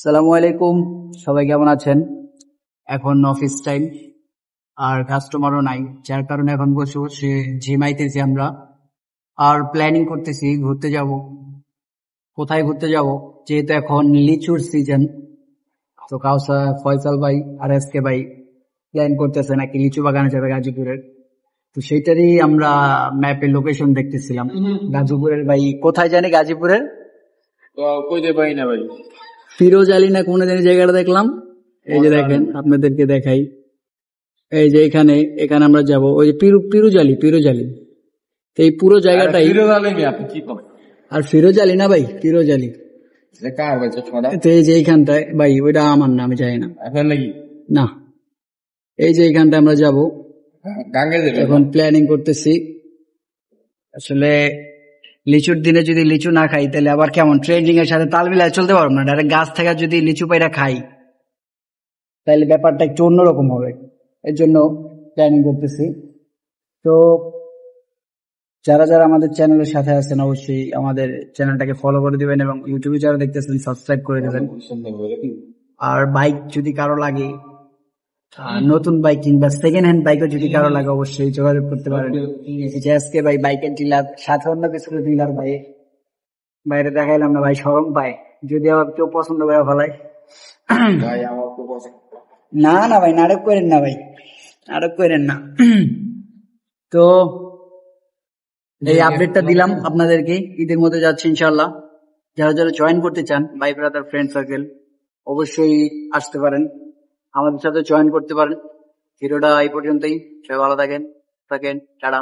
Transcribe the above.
আসসালামু আলাইকুম, সবাই কেমন আছেন? এখন অফিস টাইম আর কাস্টমারও নাই, যার কারণে এখন বসে বসে ঝিমাইতেছি আমরা। আর প্ল্যানিং করতেছি ঘুরতে যাব। কোথায় ঘুরতে যাব? যেহেতু এখন লিচুর সিজন, তো কাউসার ফয়সাল ভাই আর এসকে ভাই প্ল্যান করতেছে নাকি লিচু বাগানে যাবে গাজীপুরের। তো সেইটারই আমরা ম্যাপে লোকেশন দেখতেছিলাম। গাজীপুরের ভাই কোথায় জানি, গাজীপুরের তো কইতে পারি না ভাই। ফিরোজ আলী না কোন জানি জায়গাটা দেখলাম। এই যে দেখেন, আপনাদেরকে দেখাই। এই যে এখানে এখানে আমরা যাব, ওই যে পিরোজ আলী। তো এই পুরো জায়গাটাই। আপনি কি করেন? আর ফিরোজ আলী না ভাই, পিরোজ আলী। কার ভাই চশমাটা? তো এই যে এইখানটায় ভাই, ওইটা আমার না, আমি জানি না। আপনার নাকি? না, এই যে এইখানটা আমরা যাব, গাঙ্গে দেবেন? এখন প্ল্যানিং করতেছি। আসলে লিচুর দিনে যদি লিচু না খাই তাহলে আবার কেমন, ট্রেন্ডিং এর সাথে তাল মিলায় চলতে পারবো না। ডাইরেক্ট গাছ থেকে যদি লিচু পাইরা খাই তাহলে ব্যাপারটা একটু অন্যরকম হবে। এর জন্য প্ল্যানিং করতেছি। তো যারা যারা আমাদের চ্যানেলের সাথে আছেন অবশ্যই আমাদের চ্যানেলটাকে ফলো করে দিবেন এবং ইউটিউবে যারা দেখতেছেন সাবস্ক্রাইব করে দেবেন। আর বাইক যদি কারো লাগে, নতুন বাইক কিংবা সেকেন্ড হ্যান্ড বাইকও যদি কারো লাগে, অবশ্যই যোগাযোগ করতে পারেন। যে আজকে ভাই বাইকের ডিলার, সাথে অন্য কিছু ডিলার ভাই বাইরে দেখাইলাম না ভাই, শরম পায় যদি আবার কেউ পছন্দ করে ফেলায়। ভাই আমার খুব পছন্দ। না না ভাই, নাটক করেন না ভাই, নাটক করেন না। তো এই আপডেটটা দিলাম আপনাদেরকে। ঈদের মধ্যে যাচ্ছে ইনশাল্লাহ। যারা যারা জয়েন করতে চান, ভাই ব্রাদার ফ্রেন্ড সার্কেল, অবশ্যই আসতে পারেন, আমাদের সাথে জয়েন করতে পারেন। ভিডিওটা এই পর্যন্তই। সবাই ভালো থাকেন, টাটা।